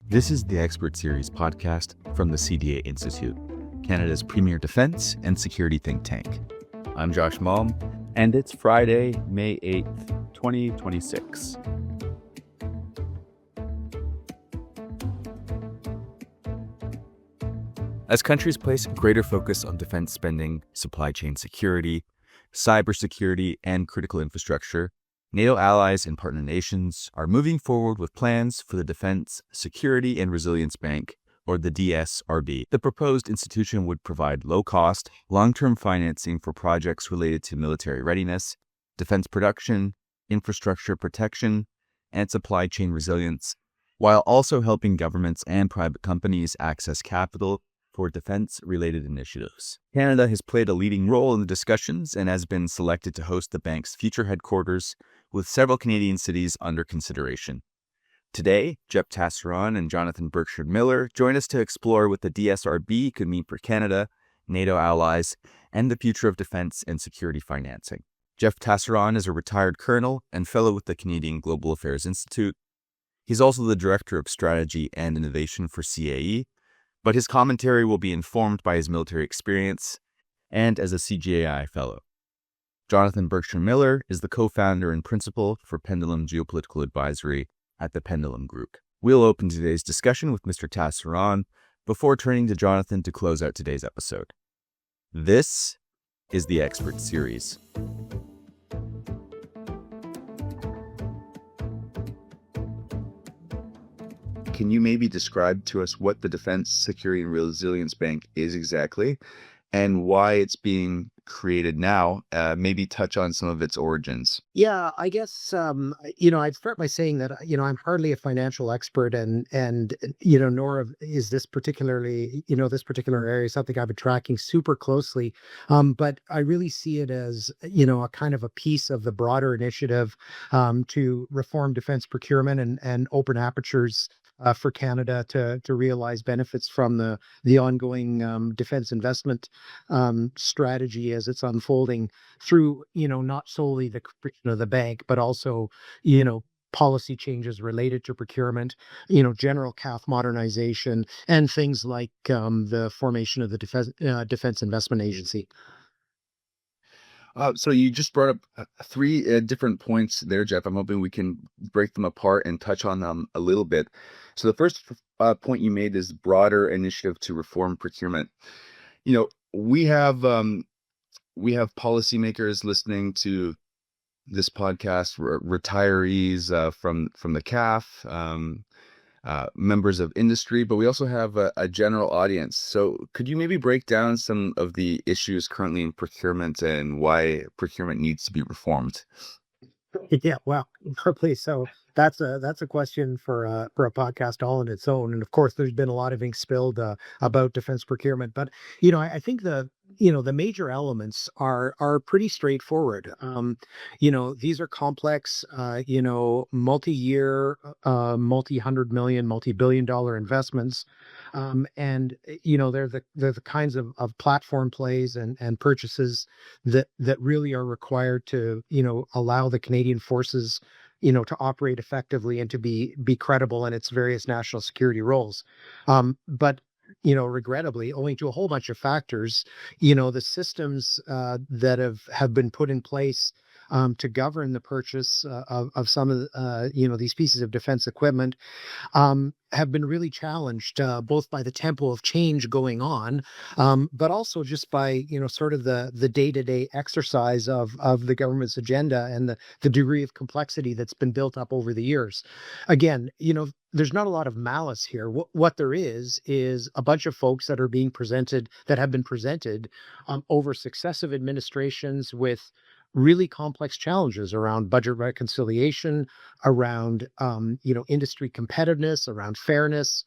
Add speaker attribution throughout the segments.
Speaker 1: This is the Expert Series podcast from the CGAI Institute, Canada's premier defense and security think tank. I'm Josh Malm, and it's Friday, May 8th, 2026. As countries place greater focus on defense spending, supply chain security, cybersecurity, and critical infrastructure, NATO allies and partner nations are moving forward with plans for the Defense, Security and Resilience Bank, or the DSRB. The proposed institution would provide low-cost, long-term financing for projects related to military readiness, defense production, infrastructure protection, and supply chain resilience, while also helping governments and private companies access capital for defense-related initiatives. Canada has played a leading role in the discussions and has been selected to host the bank's future headquarters, with several Canadian cities under consideration. Today, Jeff Tasseron and Jonathan Berkshire Miller join us to explore what the DSRB could mean for Canada, NATO allies, and the future of defense and security financing. Jeff Tasseron is a retired colonel and fellow with the Canadian Global Affairs Institute. He's also the Director of Strategy and Innovation for CGAI, but his commentary will be informed by his military experience and as a CGAI fellow. Jonathan Berkshire Miller is the co-founder and principal for Pendulum Geopolitical Advisory at the Pendulum Group. We'll open today's discussion with Mr. Tasseron before turning to Jonathan to close out today's episode. This is the Expert Series. Can you maybe describe to us what the Defense, Security and Resilience Bank is exactly and why it's being created now? Maybe touch on some of its origins.
Speaker 2: Yeah, I guess, I'd start by saying that, I'm hardly a financial expert and nor is this particularly, this particular area something I've been tracking super closely. But I really see it as, a kind of a piece of the broader initiative to reform defense procurement and open apertures for Canada to realize benefits from the ongoing defense investment strategy as it's unfolding through, not solely the creation of the bank, but also, policy changes related to procurement, general CAF modernization, and things like the formation of the Defense Investment Agency.
Speaker 1: So you just brought up three different points there, Jeff. I'm hoping we can break them apart and touch on them a little bit. So the first point you made is broader initiative to reform procurement. We have policymakers listening to this podcast, retirees from the CAF, members of industry, but we also have a general audience. So could you maybe break down some of the issues currently in procurement and why procurement needs to be reformed?
Speaker 2: Yeah, well, please. So that's a question for a podcast all on its own. And of course, there's been a lot of ink spilled about defense procurement. But I think the major elements are pretty straightforward. These are complex, multi-year, multi-hundred million, multi-billion dollar investments. And they're the kinds of platform plays and purchases that really are required to, allow the Canadian forces, to operate effectively and to be credible in its various national security roles. But regrettably, owing to a whole bunch of factors, the systems that have been put in place to govern the purchase of some of these pieces of defense equipment have been really challenged, both by the tempo of change going on, but also just by sort of the day-to-day exercise of the government's agenda and the degree of complexity that's been built up over the years. Again, there's not a lot of malice here. What there is a bunch of folks that have been presented over successive administrations with really complex challenges around budget reconciliation, around industry competitiveness, around fairness,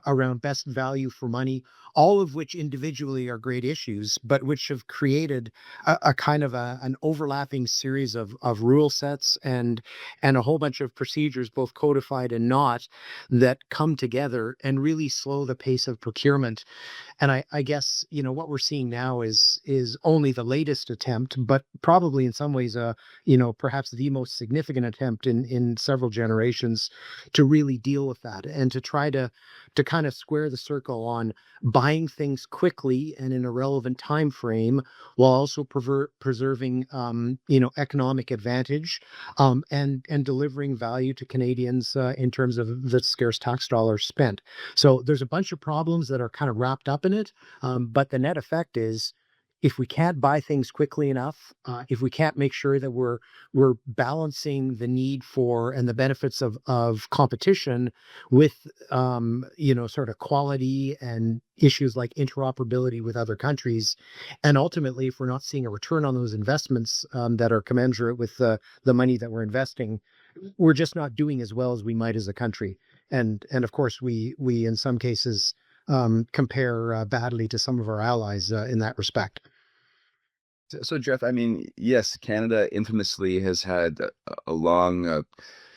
Speaker 2: around best value for money, all of which individually are great issues, but which have created a kind of an overlapping series of rule sets and a whole bunch of procedures, both codified and not, that come together and really slow the pace of procurement. And I guess what we're seeing now is only the latest attempt, but probably probably in some ways, perhaps the most significant attempt in several generations to really deal with that and to try to kind of square the circle on buying things quickly and in a relevant time frame, while also preserving, economic advantage, and delivering value to Canadians in terms of the scarce tax dollars spent. So there's a bunch of problems that are kind of wrapped up in it, but the net effect is, if we can't buy things quickly enough, if we can't make sure that we're balancing the need for and the benefits of competition with sort of quality and issues like interoperability with other countries, and ultimately if we're not seeing a return on those investments that are commensurate with the money that we're investing, we're just not doing as well as we might as a country. And of course we in some cases compare badly to some of our allies in that respect.
Speaker 1: So, Jeff, I mean, yes, Canada infamously has had a long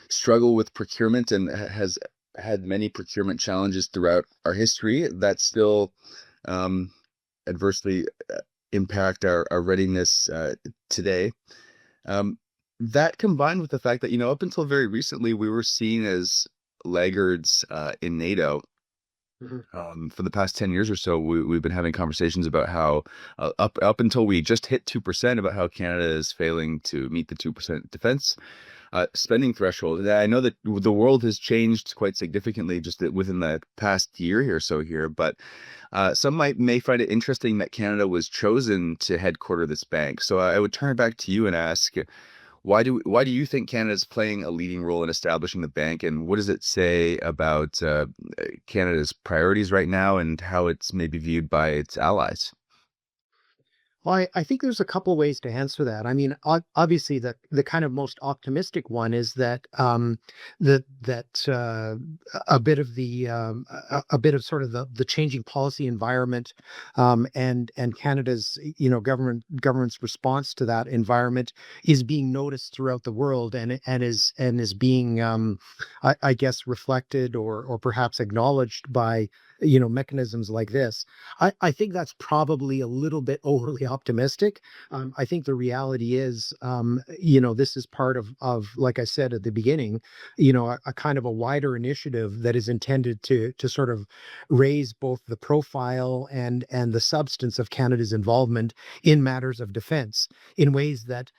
Speaker 1: struggle with procurement and has had many procurement challenges throughout our history that still adversely impact our readiness today. That combined with the fact that, up until very recently, we were seen as laggards in NATO. For the past 10 years or so, we've been having conversations about how up until we just hit 2%, about how Canada is failing to meet the 2% defense spending threshold. And I know that the world has changed quite significantly just within the past year or so here, but some may find it interesting that Canada was chosen to headquarter this bank. So I would turn it back to you and ask, why do you think Canada is playing a leading role in establishing the bank, and what does it say about Canada's priorities right now and how it's maybe viewed by its allies?
Speaker 2: Well, I think there's a couple ways to answer that. I mean, obviously, the kind of most optimistic one is that a bit of a bit of sort of the changing policy environment, and Canada's government's response to that environment is being noticed throughout the world, and is being I guess reflected or perhaps acknowledged by mechanisms like this. I think that's probably a little bit overly optimistic. I think the reality is, this is part of, like I said at the beginning, a kind of a wider initiative that is intended to sort of raise both the profile and the substance of Canada's involvement in matters of defense in ways that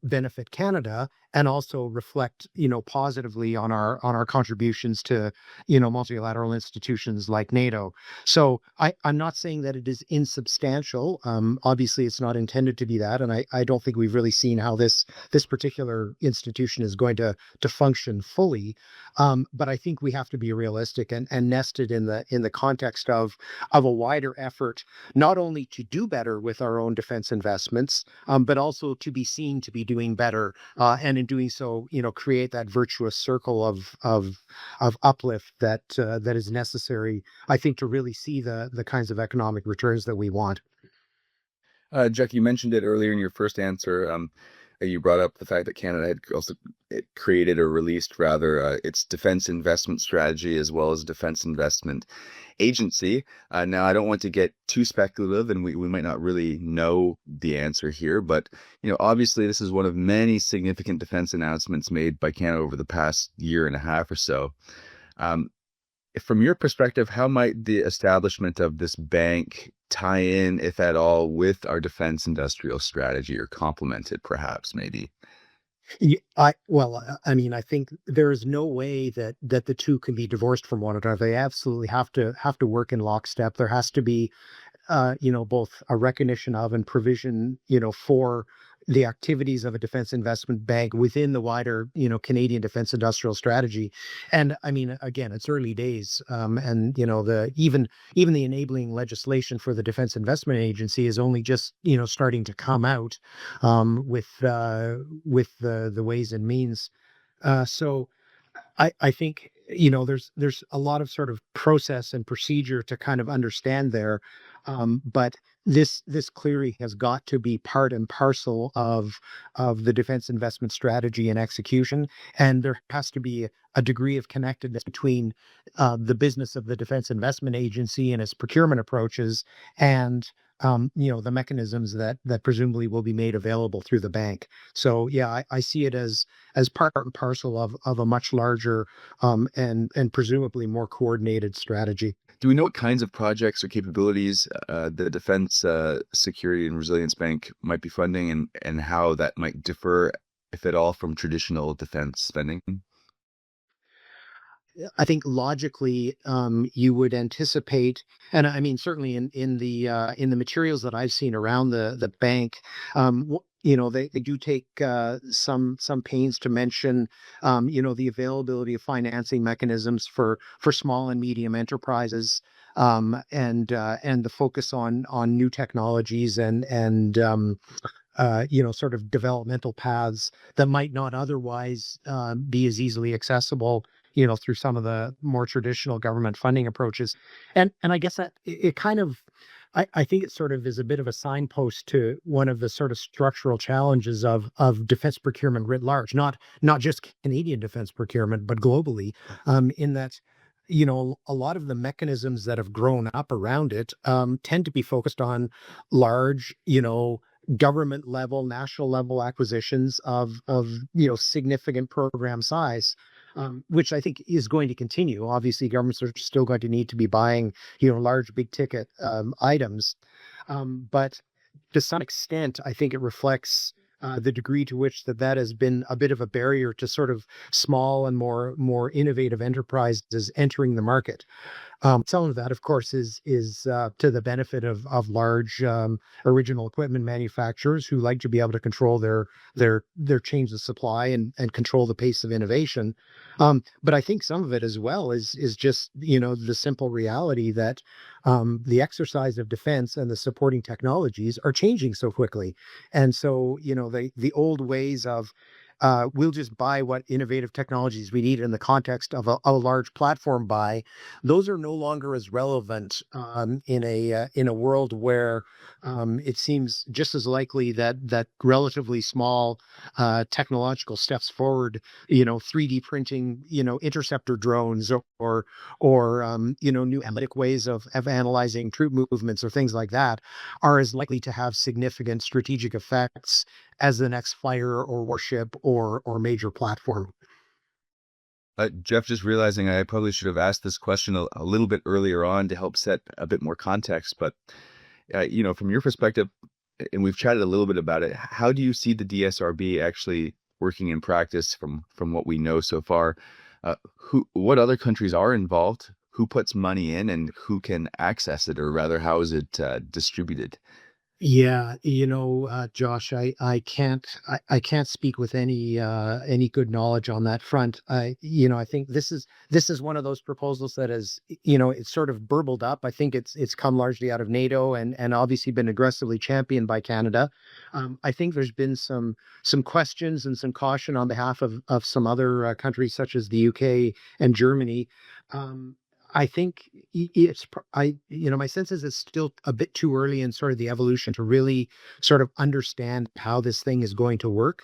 Speaker 2: benefit Canada and also reflect, positively on our contributions to, multilateral institutions like NATO. So I'm not saying that it is insubstantial. Obviously, it's not intended to be that, and I don't think we've really seen how this particular institution is going to function fully. But I think we have to be realistic and nested in the context of a wider effort, not only to do better with our own defense investments, but also to be seen to be doing better, and in doing so, create that virtuous circle of uplift that is necessary, I think, to really see the kinds of economic returns that we want.
Speaker 1: Jack, you mentioned it earlier in your first answer. You brought up the fact that Canada had also created or released, rather, its defense investment strategy as well as defense investment agency. Now, I don't want to get too speculative, and we might not really know the answer here, but obviously, this is one of many significant defense announcements made by Canada over the past year and a half or so. From your perspective, how might the establishment of this bank tie in, if at all, with our defense industrial strategy, or complement it, perhaps, maybe?
Speaker 2: I mean, I think there is no way that the two can be divorced from one another. They absolutely have to work in lockstep. There has to be, both a recognition of and provision, for the activities of a defense investment bank within the wider, Canadian defense industrial strategy. And I mean, again, it's early days, and even the enabling legislation for the Defense Investment Agency is only just starting to come out, with the ways and means. So I think there's a lot of sort of process and procedure to kind of understand there, but this clearly has got to be part and parcel of the defense investment strategy and execution, and there has to be a degree of connectedness between the business of the Defense Investment Agency and its procurement approaches and the mechanisms that presumably will be made available through the bank. So yeah, I see it as part and parcel of a much larger and presumably more coordinated strategy.
Speaker 1: Do we know what kinds of projects or capabilities the Defense Security and Resilience Bank might be funding, and how that might differ, if at all, from traditional defense spending?
Speaker 2: I think logically, you would anticipate, and I mean certainly in the materials that I've seen around the bank, they do take some pains to mention, the availability of financing mechanisms for small and medium enterprises, and the focus on new technologies and sort of developmental paths that might not otherwise be as easily accessible, through some of the more traditional government funding approaches. And I guess that it kind of, I think it sort of is a bit of a signpost to one of the sort of structural challenges of defense procurement writ large, not just Canadian defense procurement, but globally, in that a lot of the mechanisms that have grown up around it tend to be focused on large, government level, national level acquisitions of significant program size, which I think is going to continue. Obviously, governments are still going to need to be buying, large, big ticket items, but to some extent, I think it reflects the degree to which that has been a bit of a barrier to sort of small and more innovative enterprises entering the market. Some of that, of course, is to the benefit of large original equipment manufacturers who like to be able to control their chains of supply and control the pace of innovation. But I think some of it as well is just the simple reality that the exercise of defense and the supporting technologies are changing so quickly, and so the old ways of we'll just buy what innovative technologies we need in the context of a large platform buy. Those are no longer as relevant in a world where it seems just as likely that relatively small technological steps forward, 3D printing, interceptor drones or new analytic ways of analyzing troop movements or things like that are as likely to have significant strategic effects as the next fighter or warship or major platform.
Speaker 1: Jeff, just realizing I probably should have asked this question a little bit earlier on to help set a bit more context. But, from your perspective, and we've chatted a little bit about it, how do you see the DSRB actually working in practice from what we know so far? What other countries are involved? Who puts money in and who can access it, or rather, how is it distributed?
Speaker 2: Yeah, Josh, I can't speak with any good knowledge on that front. I think this is one of those proposals that is, it's sort of burbled up. I think it's come largely out of NATO and obviously been aggressively championed by Canada. I think there's been some questions and some caution on behalf of some other countries such as the UK and Germany. I think my sense is it's still a bit too early in sort of the evolution to really sort of understand how this thing is going to work.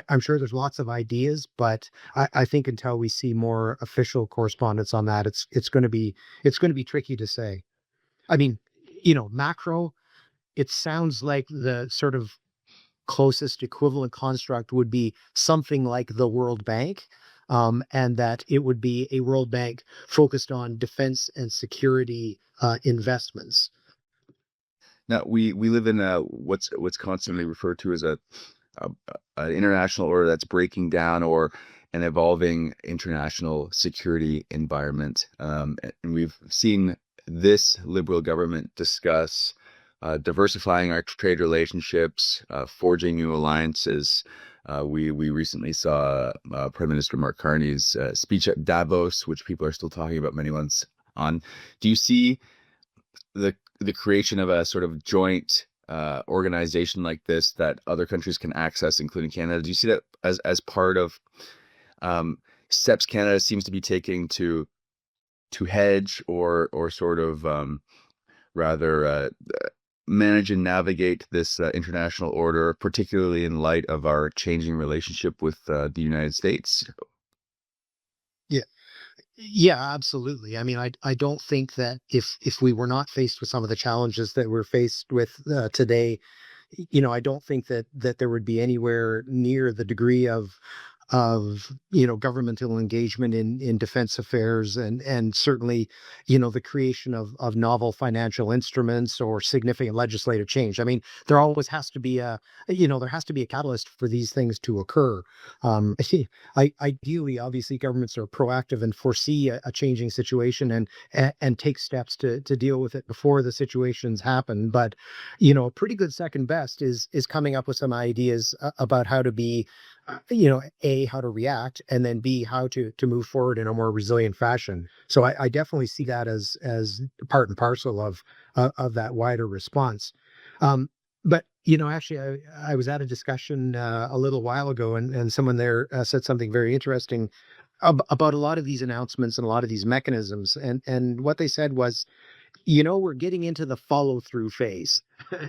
Speaker 2: I'm sure there's lots of ideas, but I think until we see more official correspondence on that, it's going to be tricky to say. I mean, macro, it sounds like the sort of closest equivalent construct would be something like the World Bank. And that it would be a World Bank focused on defense and security investments.
Speaker 1: Now, we live in what's constantly referred to as an international order that's breaking down, or an evolving international security environment. And we've seen this Liberal government discuss diversifying our trade relationships, forging new alliances. We recently saw Prime Minister Mark Carney's speech at Davos, which people are still talking about many months on. Do you see the creation of a sort of joint organization like this that other countries can access, including Canada? Do you see that as part of steps Canada seems to be taking to hedge or sort of rather manage and navigate this international order, particularly in light of our changing relationship with the United States?
Speaker 2: Yeah. Yeah, absolutely. I mean, I don't think that if we were not faced with some of the challenges that we're faced with today, I don't think that there would be anywhere near the degree of governmental engagement in defense affairs, and certainly the creation of novel financial instruments or significant legislative change. I mean, there always has to be there has to be a catalyst for these things to occur. Ideally, obviously, governments are proactive and foresee a changing situation, and take steps to deal with it before the situations happen. But a pretty good second best is coming up with some ideas about how to be A, how to react, and then B, how to move forward in a more resilient fashion. So I definitely see that as part and parcel of that wider response. But actually, I was at a discussion a little while ago, and someone there said something very interesting about a lot of these announcements and a lot of these mechanisms. And what they said was, we're getting into the follow through phase.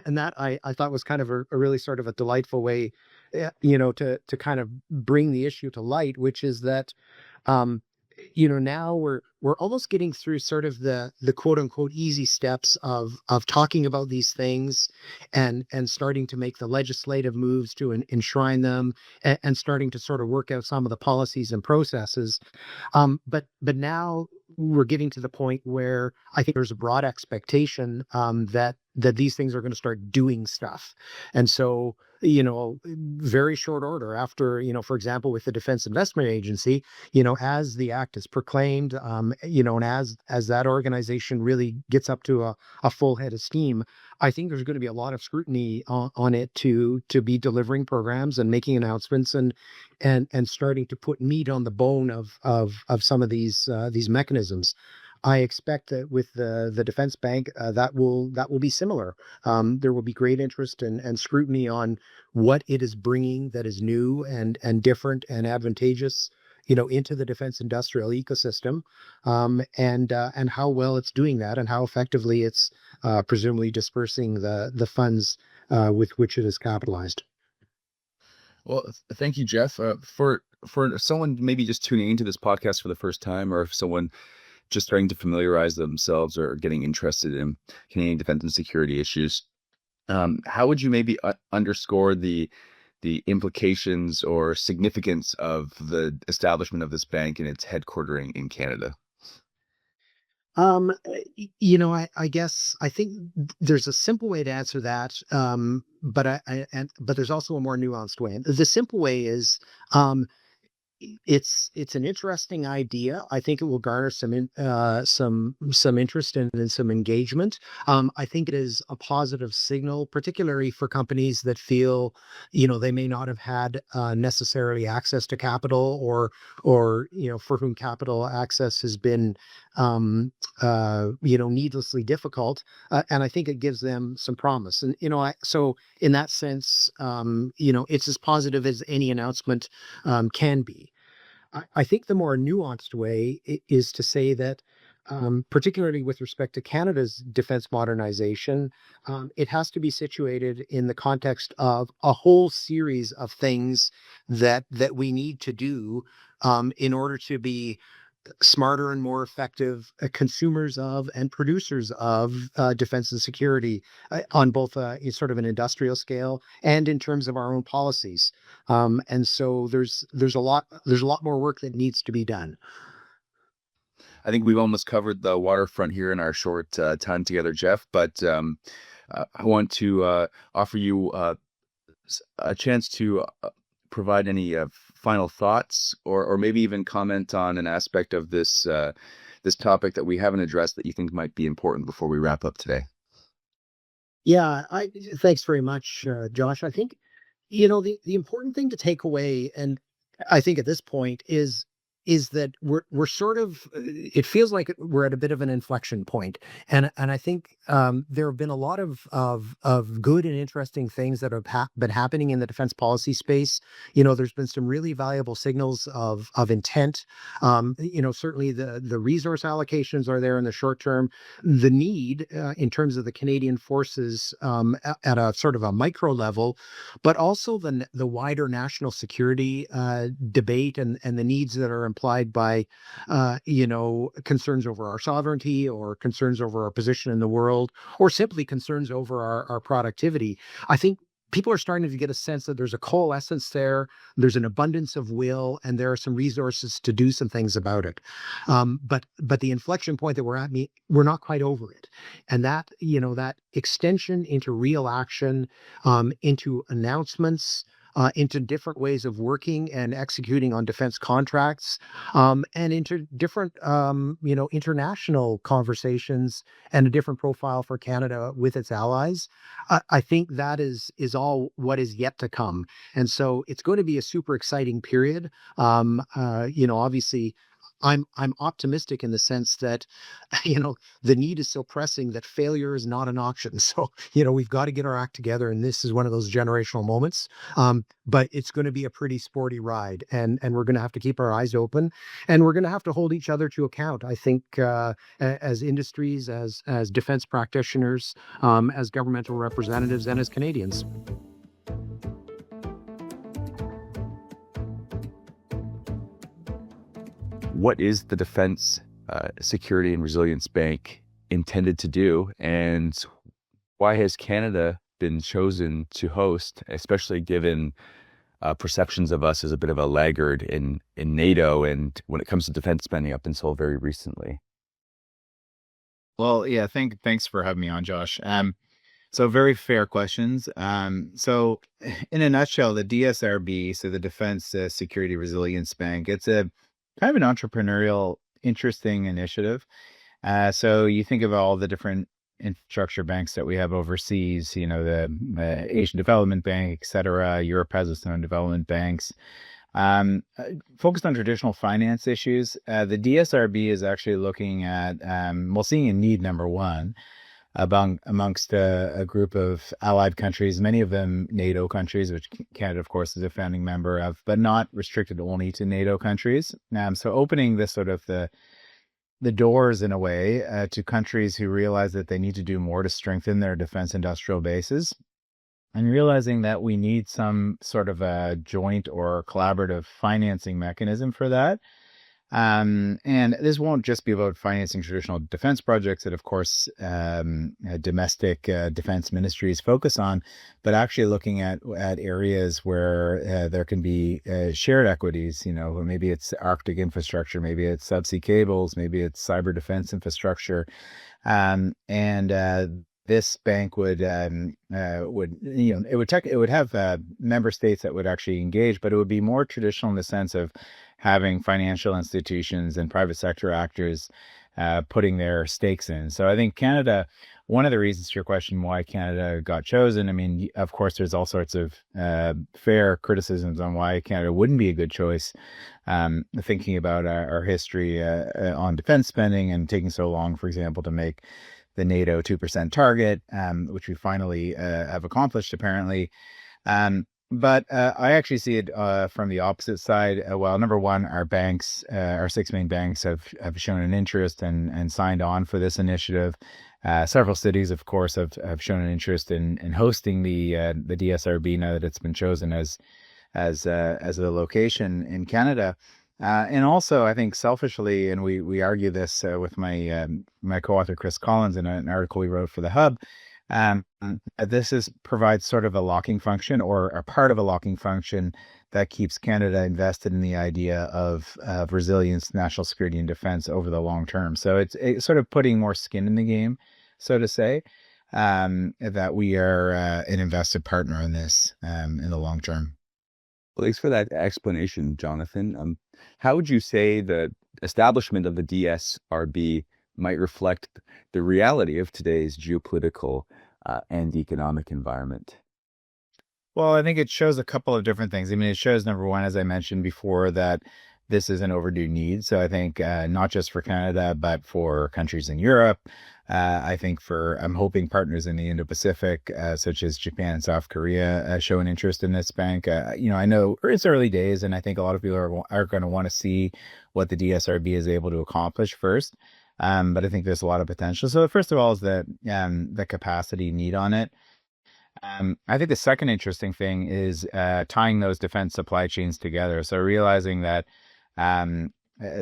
Speaker 2: And that I thought was kind of a really sort of a delightful way, to kind of bring the issue to light, which is that, now we're almost getting through sort of the quote unquote easy steps of talking about these things, and starting to make the legislative moves to enshrine them, and starting to sort of work out some of the policies and processes. But now we're getting to the point where I think there's a broad expectation that these things are going to start doing stuff. And so, very short order after, for example, with the Defense Investment Agency, as the act is proclaimed, and as that organization really gets up to a full head of steam, I think there's going to be a lot of scrutiny on it to be delivering programs and making announcements, and starting to put meat on the bone of some of these mechanisms. I expect that with the defense bank, that will be similar. There will be great interest and scrutiny on what it is bringing that is new and different and advantageous, into the defense industrial ecosystem, and how well it's doing that, and how effectively it's presumably dispersing the funds with which it is capitalized.
Speaker 1: Well, thank you, Jeff. For someone maybe just tuning into this podcast for the first time, or if someone just starting to familiarize themselves or getting interested in Canadian defense and security issues, how would you maybe underscore the implications or significance of the establishment of this bank and its headquartering in Canada?
Speaker 2: I guess I think there's a simple way to answer that, but there's also a more nuanced way. The simple way is, it's an interesting idea. I think it will garner some interest and some engagement. I think it is a positive signal, particularly for companies that feel, they may not have had necessarily access to capital, or for whom capital access has been needlessly difficult. And I think it gives them some promise. And so in that sense, it's as positive as any announcement can be. I think the more nuanced way is to say that, particularly with respect to Canada's defense modernization, it has to be situated in the context of a whole series of things that we need to do in order to be smarter and more effective consumers of and producers of defense and security, on both sort of an industrial scale and in terms of our own policies. And so there's a lot more work that needs to be done.
Speaker 1: I think we've almost covered the waterfront here in our short time together, Jeff, but I want to offer you a chance to provide any final thoughts, or maybe even comment on an aspect of this this topic that we haven't addressed that you think might be important before we wrap up today.
Speaker 2: Yeah, thanks very much, Josh. I think the important thing to take away, and I think at this point, is that we're sort of, it feels like we're at a bit of an inflection point. And I think there have been a lot of good and interesting things that have been happening in the defense policy space. There's been some really valuable signals of intent. Certainly the resource allocations are there in the short term. The need in terms of the Canadian forces at a sort of a micro level, but also the wider national security debate, and the needs that are implied by, concerns over our sovereignty or concerns over our position in the world, or simply concerns over our productivity. I think people are starting to get a sense that there's a coalescence there, there's an abundance of will, and there are some resources to do some things about it. But the inflection point that we're at, we're not quite over it. And that, that extension into real action, into announcements, into different ways of working and executing on defense contracts, and into different, international conversations and a different profile for Canada with its allies. I think that is all what is yet to come. And so it's going to be a super exciting period. Obviously, I'm optimistic in the sense that, the need is so pressing that failure is not an option. So, we've got to get our act together, and this is one of those generational moments. But it's going to be a pretty sporty ride, and we're going to have to keep our eyes open, and we're going to have to hold each other to account. I think as industries, as defense practitioners, as governmental representatives, and as Canadians.
Speaker 1: What is the Defense Security and Resilience Bank intended to do, and why has Canada been chosen to host, especially given perceptions of us as a bit of a laggard in NATO and when it comes to defense spending up until very recently?
Speaker 3: Well, yeah, thanks for having me on, Josh. So very fair questions. So in a nutshell, the DSRB, so the Defense Security Resilience Bank, it's a kind of an entrepreneurial, interesting initiative. So you think of all the different infrastructure banks that we have overseas, the Asian Development Bank, et cetera. Europe has its own development banks. Focused on traditional finance issues. The DSRB is actually looking at, seeing a need, number one, amongst a group of allied countries, many of them NATO countries, which Canada, of course, is a founding member of, but not restricted only to NATO countries. So opening this sort of the doors in a way to countries who realize that they need to do more to strengthen their defense industrial bases, and realizing that we need some sort of a joint or collaborative financing mechanism for that. And this won't just be about financing traditional defense projects that, of course, domestic defense ministries focus on, but actually looking at areas where there can be shared equities. Maybe it's Arctic infrastructure, maybe it's subsea cables, maybe it's cyber defense infrastructure, and this bank would have member states that would actually engage, but it would be more traditional in the sense of having financial institutions and private sector actors putting their stakes in. So I think Canada, one of the reasons to your question why Canada got chosen, of course, there's all sorts of fair criticisms on why Canada wouldn't be a good choice, thinking about our history on defense spending and taking so long, for example, to make the NATO 2% target, which we finally have accomplished, apparently. But I actually see it from the opposite side. Well, number one, our banks, our six main banks have shown an interest and signed on for this initiative. Several cities, of course, have shown an interest in hosting the DSRB now that it's been chosen as a location in Canada. And also, I think selfishly, and we argue this with my co-author Chris Collins in an article we wrote for the Hub, this provides sort of a locking function or a part of a locking function that keeps Canada invested in the idea of resilience, national security, and defense over the long term. So it's sort of putting more skin in the game, so to say, that we are an invested partner in this in the long term.
Speaker 1: Well, thanks for that explanation, Jonathan. How would you say the establishment of the DSRB might reflect the reality of today's geopolitical and economic environment?
Speaker 3: Well, I think it shows a couple of different things. It shows, number one, as I mentioned before, that this is an overdue need. So I think not just for Canada, but for countries in Europe. I think I'm hoping partners in the Indo-Pacific, such as Japan and South Korea, show an interest in this bank. I know it's early days, and I think a lot of people are going to want to see what the DSRB is able to accomplish first. But I think there's a lot of potential. So first of all is the capacity need on it. I think the second interesting thing is tying those defense supply chains together. So realizing that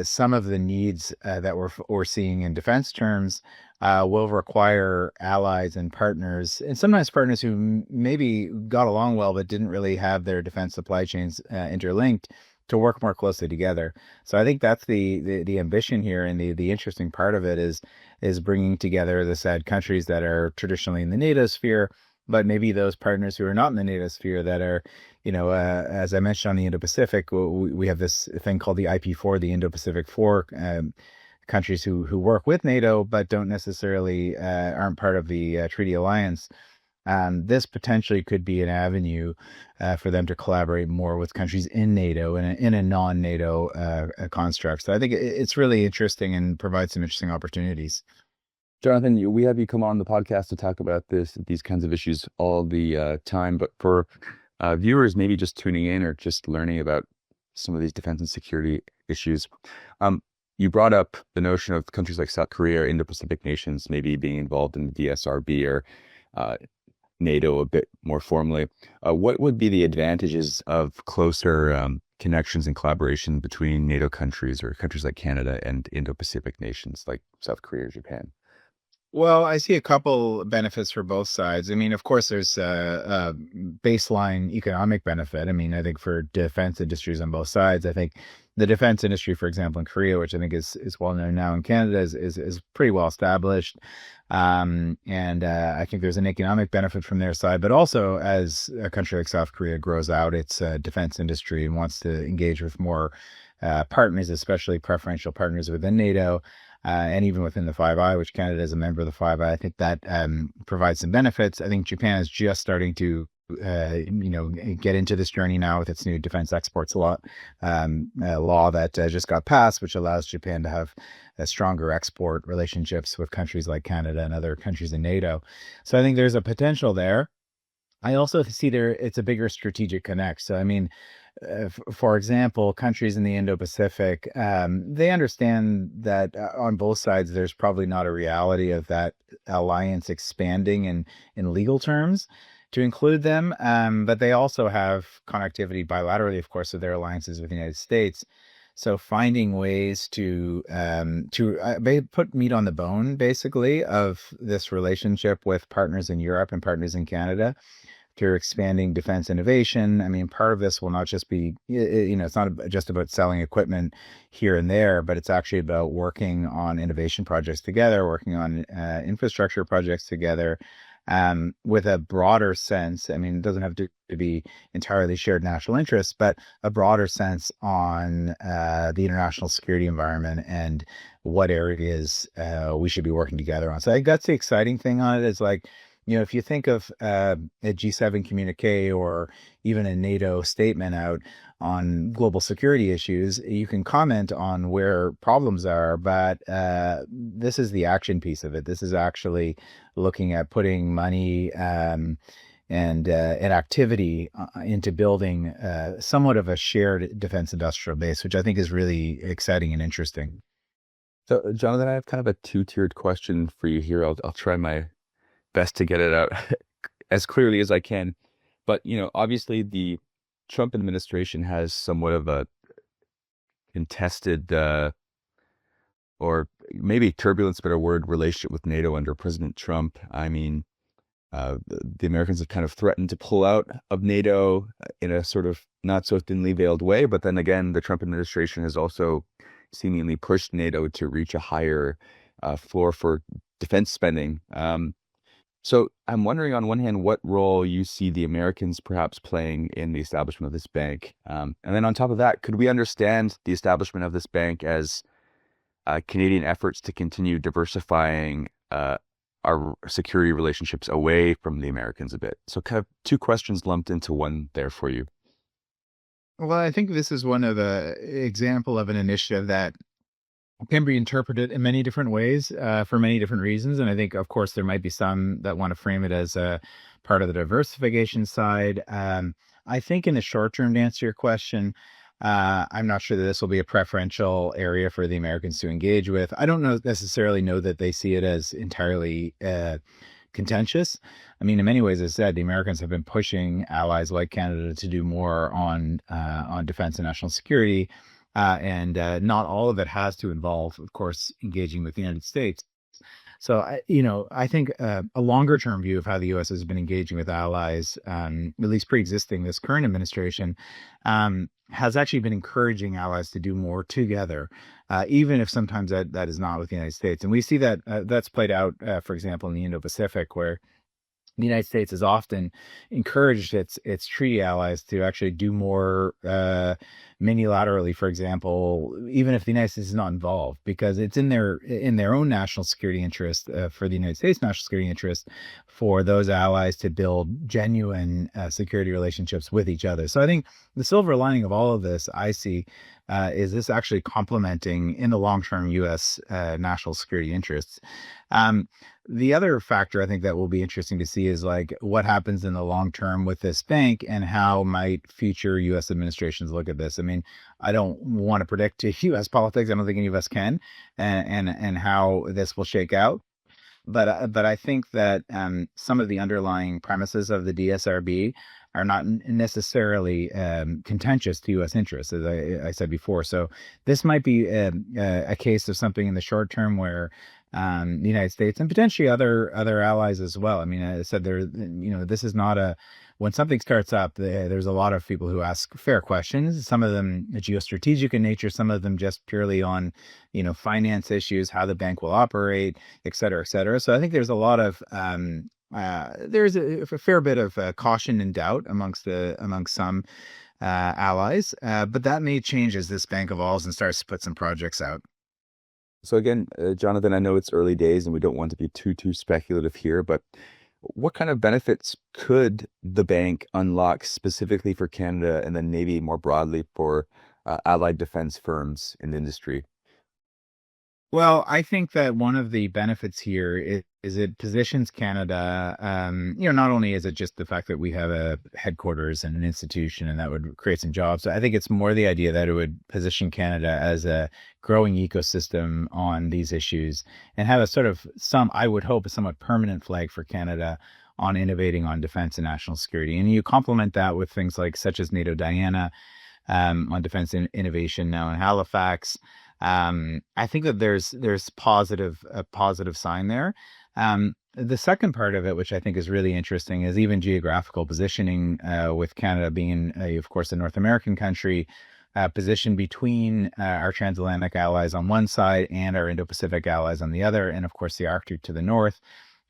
Speaker 3: some of the needs that we're seeing in defense terms will require allies and partners, and sometimes partners who maybe got along well but didn't really have their defense supply chains interlinked, to work more closely together. So I think that's the ambition here, and the interesting part of it is bringing together, as I said, countries that are traditionally in the NATO sphere, but maybe those partners who are not in the NATO sphere that are, as I mentioned on the Indo-Pacific, we have this thing called the IP4, the Indo-Pacific Four, countries who work with NATO but don't necessarily aren't part of the treaty alliance. This potentially could be an avenue for them to collaborate more with countries in NATO and in a non-NATO construct. So I think it's really interesting and provides some interesting opportunities.
Speaker 1: Jonathan, we have you come on the podcast to talk about these kinds of issues all the time. But for viewers maybe just tuning in or just learning about some of these defense and security issues, you brought up the notion of countries like South Korea or Indo-Pacific nations maybe being involved in the DSRB or NATO a bit more formally. What would be the advantages of closer connections and collaboration between NATO countries or countries like Canada and Indo-Pacific nations like South Korea or Japan?
Speaker 3: Well, I see a couple benefits for both sides. I mean, of course, there's a baseline economic benefit. I mean, I think for defense industries on both sides, I think the defense industry, for example, in Korea, which I think is well known now in Canada, is pretty well established. And I think there's an economic benefit from their side, but also as a country like South Korea grows out its defense industry and wants to engage with more partners, especially preferential partners within NATO, and even within the Five Eyes, which Canada is a member of the Five Eyes, I think that provides some benefits. I think Japan is just starting to, get into this journey now with its new defense exports law that just got passed, which allows Japan to have stronger export relationships with countries like Canada and other countries in NATO. So I think there's a potential there. I also see it's a bigger strategic connect. So, I mean, for example, countries in the Indo-Pacific, they understand that on both sides, there's probably not a reality of that alliance expanding in legal terms to include them. But they also have connectivity bilaterally, of course, with their alliances with the United States. So finding ways to put meat on the bone, basically, of this relationship with partners in Europe and partners in Canada, through expanding defense innovation. I mean, part of this will not just be, it's not just about selling equipment here and there, but it's actually about working on innovation projects together, working on infrastructure projects together, with a broader sense. I mean, it doesn't have to be entirely shared national interests, but a broader sense on the international security environment and what areas we should be working together on. So I think that's the exciting thing on it, is like, if you think of a G7 communique or even a NATO statement out on global security issues, you can comment on where problems are, but this is the action piece of it. This is actually looking at putting money and activity into building somewhat of a shared defense industrial base, which I think is really exciting and interesting.
Speaker 1: So, Jonathan, I have kind of a two-tiered question for you here. I'll try my best to get it out as clearly as I can. But, obviously the Trump administration has somewhat of a contested, or maybe turbulence, better word, relationship with NATO under President Trump. I mean, the Americans have kind of threatened to pull out of NATO in a sort of not so thinly veiled way. But then again, the Trump administration has also seemingly pushed NATO to reach a higher floor for defense spending. So I'm wondering, on one hand, what role you see the Americans perhaps playing in the establishment of this bank. And then on top of that, could we understand the establishment of this bank as Canadian efforts to continue diversifying our security relationships away from the Americans a bit? So kind of two questions lumped into one there for you.
Speaker 3: Well, I think this is one of the example of an initiative that can be interpreted in many different ways for many different reasons. And I think, of course, there might be some that want to frame it as a part of the diversification side. I think in the short term, to answer your question, I'm not sure that this will be a preferential area for the Americans to engage with. I don't necessarily know that they see it as entirely contentious. I mean, in many ways, as I said, the Americans have been pushing allies like Canada to do more on defense and national security. and not all of it has to involve, of course, engaging with the United States. So, I think a longer term view of how the U.S. has been engaging with allies, at least pre-existing this current administration, has actually been encouraging allies to do more together, even if sometimes that is not with the United States. And we see that that's played out, for example, in the Indo-Pacific, where the United States has often encouraged its treaty allies to actually do more unilaterally, for example, even if the United States is not involved, because it's in their own national security interest, for the United States national security interest, for those allies to build genuine security relationships with each other. So I think the silver lining of all of this, I see, is this actually complementing in the long term U.S. National security interests. The other factor I think that will be interesting to see is like what happens in the long term with this bank and how might future U.S. administrations look at this. I mean, I don't want to predict U.S. politics. I don't think any of us can, and how this will shake out. But I think that some of the underlying premises of the DSRB are not necessarily contentious to U.S. interests, as I said before. So this might be a case of something in the short term where the United States and potentially other allies as well. I mean, I said this is not when something starts up, there's a lot of people who ask fair questions. Some of them geostrategic in nature, some of them just purely on, finance issues, how the bank will operate, et cetera, et cetera. So I think there's a lot of there's a fair bit of caution and doubt amongst some allies, but that may change as this bank evolves and starts to put some projects out.
Speaker 1: So again, Jonathan, I know it's early days and we don't want to be too speculative here, but what kind of benefits could the bank unlock specifically for Canada and then maybe more broadly for allied defense firms in the industry?
Speaker 3: Well, I think that one of the benefits here is it positions Canada, not only is it just the fact that we have a headquarters and an institution and that would create some jobs. I think it's more the idea that it would position Canada as a growing ecosystem on these issues and have I would hope, a somewhat permanent flag for Canada on innovating on defense and national security. And you complement that with things like such as NATO-Diana, on defense innovation now in Halifax. I think that there's a positive sign there. The second part of it, which I think is really interesting, is even geographical positioning, with Canada being, of course, a North American country, positioned between our transatlantic allies on one side and our Indo-Pacific allies on the other, and of course the Arctic to the north,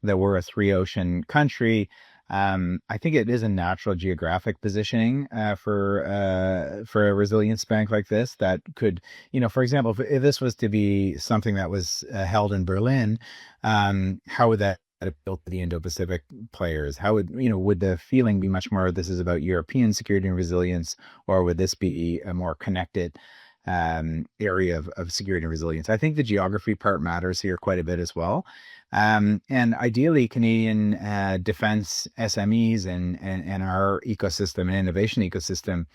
Speaker 3: that we're a three-ocean country. I think it is a natural geographic positioning for a resilience bank like this that could, for example, if this was to be something that was held in Berlin, how would that appeal to the Indo-Pacific players? How would the feeling be much more this is about European security and resilience, or would this be a more connected area of security and resilience? I think the geography part matters here quite a bit as well. And ideally, Canadian defense SMEs and our ecosystem and innovation ecosystem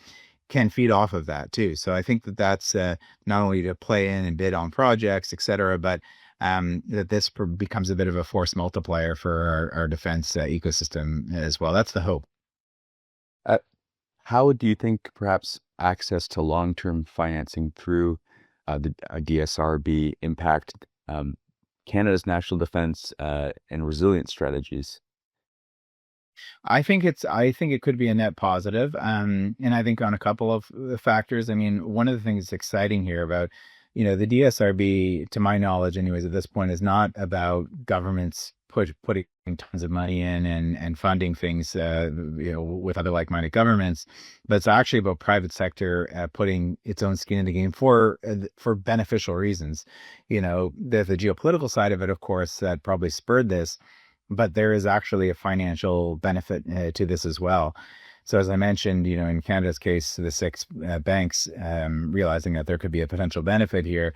Speaker 3: can feed off of that too. So I think that's not only to play in and bid on projects, et cetera, but that this becomes a bit of a force multiplier for our defense ecosystem as well. That's the hope.
Speaker 1: How do you think perhaps access to long-term financing through the DSRB impact Canada's national defense and resilience strategies?
Speaker 3: I think it could be a net positive, and I think on a couple of factors. I mean, one of the things that's exciting here about the DSRB, to my knowledge, anyways, at this point, is not about governments putting tons of money in and funding things, with other like-minded governments, but it's actually about private sector putting its own skin in the game for beneficial reasons. There's the geopolitical side of it, of course, that probably spurred this, but there is actually a financial benefit to this as well. So as I mentioned, in Canada's case, the 6 banks realizing that there could be a potential benefit here.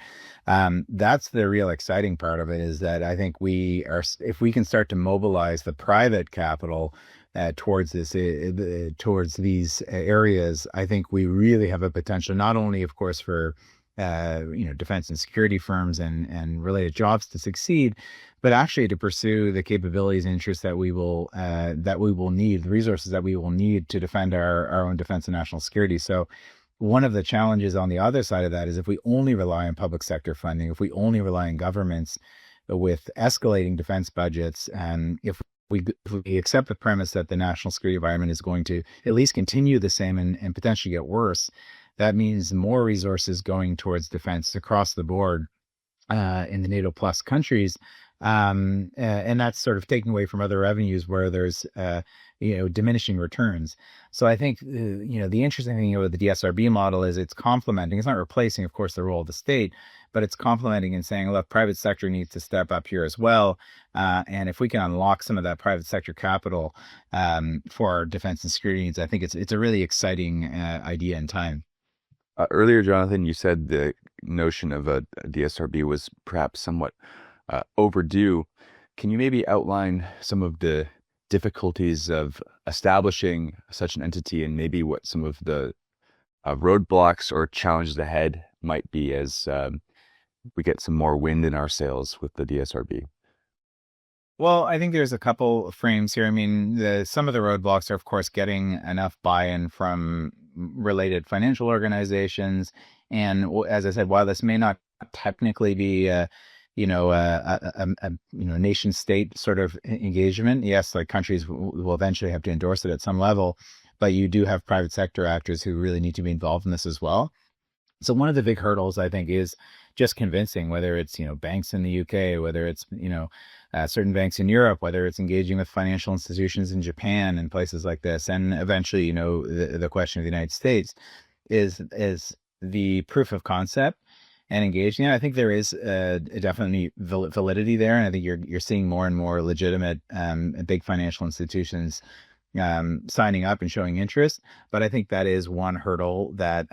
Speaker 3: That's the real exciting part of it, is that I think if we can start to mobilize the private capital towards these areas, I think we really have a potential, not only, of course, for defense and security firms and related jobs to succeed, but actually to pursue the capabilities and interests that we will need, the resources that we will need to defend our own defense and national security. So one of the challenges on the other side of that is if we only rely on public sector funding, if we only rely on governments with escalating defense budgets, and if we accept the premise that the national security environment is going to at least continue the same and potentially get worse, that means more resources going towards defense across the board in the NATO plus countries. And that's sort of taking away from other revenues where there's, diminishing returns. So I think, the interesting thing with the DSRB model is it's complementing, it's not replacing, of course, the role of the state, but it's complementing and saying, look, private sector needs to step up here as well. And if we can unlock some of that private sector capital for our defense and security needs, I think it's a really exciting idea in time.
Speaker 1: Earlier, Jonathan, you said the notion of a DSRB was perhaps somewhat overdue. Can you maybe outline some of the difficulties of establishing such an entity and maybe what some of the roadblocks or challenges ahead might be as we get some more wind in our sails with the DSRB?
Speaker 3: Well, I think there's a couple of frames here. I mean, some of the roadblocks are, of course, getting enough buy-in from related financial organizations. And as I said, while this may not technically be a nation state sort of engagement, yes, like countries will eventually have to endorse it at some level, but you do have private sector actors who really need to be involved in this as well. So one of the big hurdles, I think, is just convincing, whether it's, banks in the UK, whether it's, certain banks in Europe, whether it's engaging with financial institutions in Japan and places like this. And eventually, the question of the United States is the proof of concept and engaging. I think there is definitely validity there. And I think you're seeing more and more legitimate big financial institutions signing up and showing interest. But I think that is one hurdle that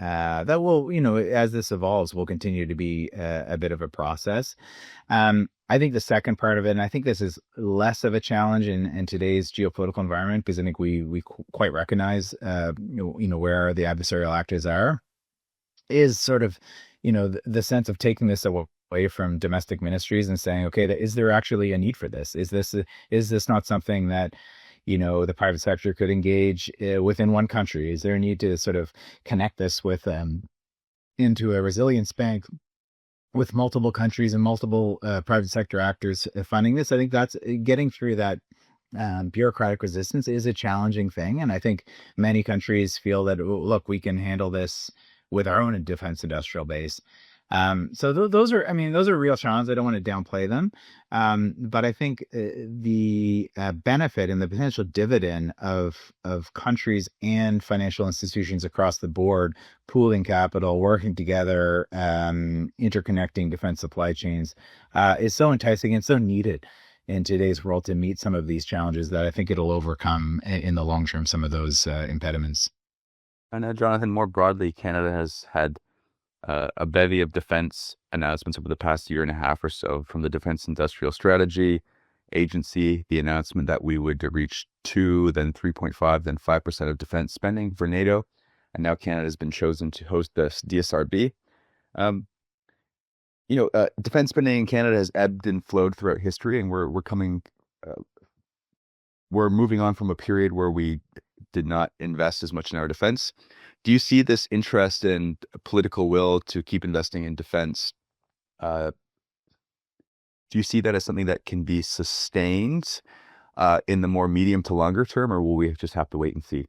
Speaker 3: will, as this evolves, will continue to be a bit of a process. I think the second part of it, and I think this is less of a challenge in today's geopolitical environment, because I think we quite recognize, where the adversarial actors are, is sort of, the sense of taking this away from domestic ministries and saying, okay, is there actually a need for this? Is this not something that the private sector could engage within one country? Is there a need to sort of connect this with into a resilience bank with multiple countries and multiple private sector actors funding this? I think that's getting through that bureaucratic resistance is a challenging thing. And I think many countries feel that, look, we can handle this with our own defense industrial base. So those are real challenges. I don't want to downplay them. But I think the benefit and the potential dividend of countries and financial institutions across the board pooling capital, working together, interconnecting defense supply chains is so enticing and so needed in today's world to meet some of these challenges that I think it'll overcome in the long term some of those impediments.
Speaker 1: And Jonathan, more broadly, Canada has had a bevy of defense announcements over the past year and a half or so, from the Defense Industrial Strategy Agency, the announcement that we would reach 2, then 3.5, then 5% of defense spending for NATO. And now Canada has been chosen to host the DSRB. Defense spending in Canada has ebbed and flowed throughout history, and we're moving on from a period where we did not invest as much in our defense. Do you see this interest and political will to keep investing in defense? Do you see that as something that can be sustained in the more medium to longer term, or will we just have to wait and see?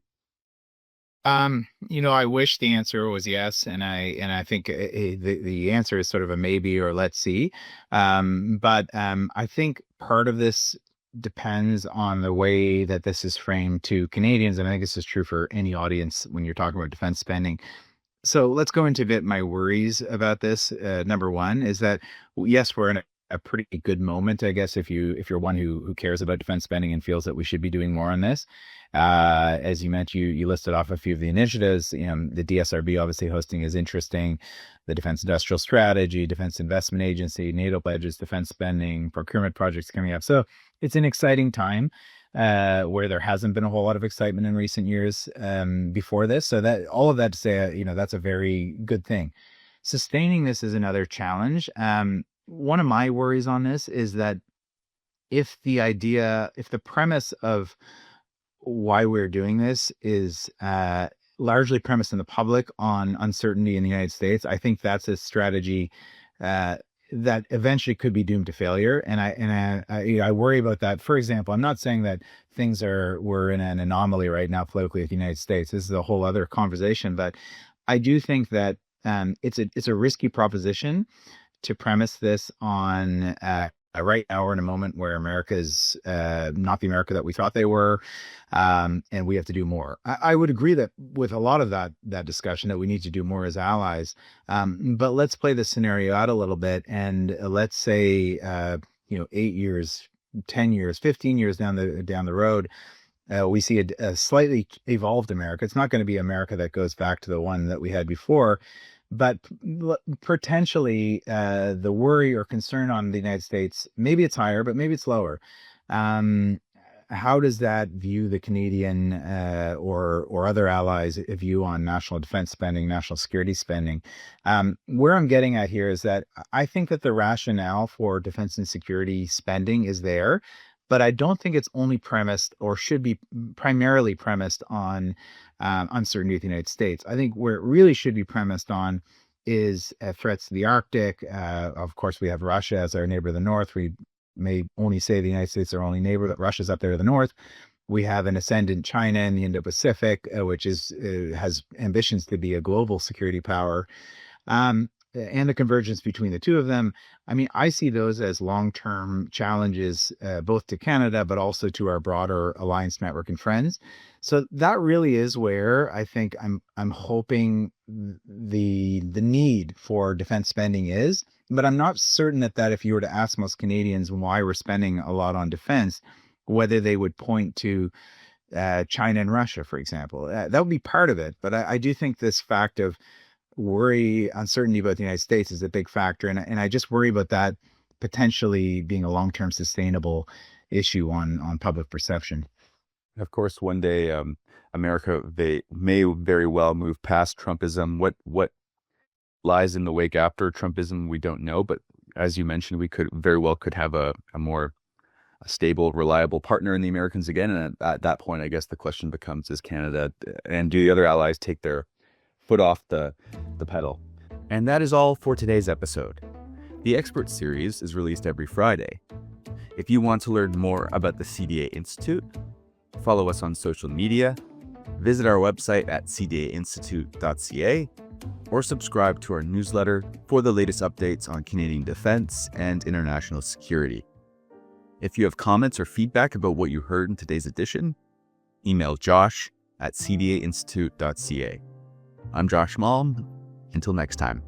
Speaker 3: I wish the answer was yes, and I think the answer is sort of a maybe or let's see. But I think part of this depends on the way that this is framed to Canadians, and I think this is true for any audience when you're talking about defense spending. So let's go into a bit my worries about this. Number one is that, yes, we're in a pretty good moment, I guess, if you're one who cares about defense spending and feels that we should be doing more on this. As you mentioned, you listed off a few of the initiatives. The DSRB obviously hosting is interesting. The Defense Industrial Strategy, Defense Investment Agency, NATO pledges, defense spending, procurement projects coming up. So it's an exciting time where there hasn't been a whole lot of excitement in recent years before this. So that all of that to say, that's a very good thing. Sustaining this is another challenge. One of my worries on this is that if the premise of why we're doing this is largely premised in the public on uncertainty in the United States, I think that's a strategy that eventually could be doomed to failure. And I worry about that. For example, I'm not saying that we're in an anomaly right now politically with the United States. This is a whole other conversation, but I do think that it's a risky proposition to premise this on right now we're in a moment where America's not the America that we thought they were, and we have to do more. I would agree that with a lot of that discussion that we need to do more as allies. But let's play this scenario out a little bit, and let's say 8 years, 10 years, 15 years down the road, we see a slightly evolved America. It's not going to be America that goes back to the one that we had before. But potentially the worry or concern on the United States, maybe it's higher, but maybe it's lower. How does that view the Canadian or other allies' view on national defense spending, national security spending? Where I'm getting at here is that I think that the rationale for defense and security spending is there, but I don't think it's only premised or should be primarily premised on uncertainty of the United States. I think where it really should be premised on is threats to the Arctic. Of course, we have Russia as our neighbor to the north. We may only say the United States is our only neighbor, but Russia's up there to the north. We have an ascendant China in the Indo-Pacific, which has ambitions to be a global security power. And the convergence between the two of them. I mean, I see those as long-term challenges, both to Canada, but also to our broader alliance network and friends. So that really is where I think I'm hoping the need for defense spending is. But I'm not certain that if you were to ask most Canadians why we're spending a lot on defense, whether they would point to China and Russia, for example. That would be part of it. But I do think this fact of worry, uncertainty about the United States is a big factor. And I just worry about that potentially being a long-term sustainable issue on public perception.
Speaker 1: Of course, one day America may very well move past Trumpism. What lies in the wake after Trumpism, we don't know. But as you mentioned, we could have a more stable, reliable partner in the Americans again. And at that point, I guess the question becomes, is Canada and do the other allies take their foot off the pedal? And that is all for today's episode. The Expert Series is released every Friday. If you want to learn more about the CDA Institute, follow us on social media, visit our website at cdainstitute.ca, or subscribe to our newsletter for the latest updates on Canadian defense and international security. If you have comments or feedback about what you heard in today's edition, email josh@cdainstitute.ca. I'm Josh Malm. Until next time.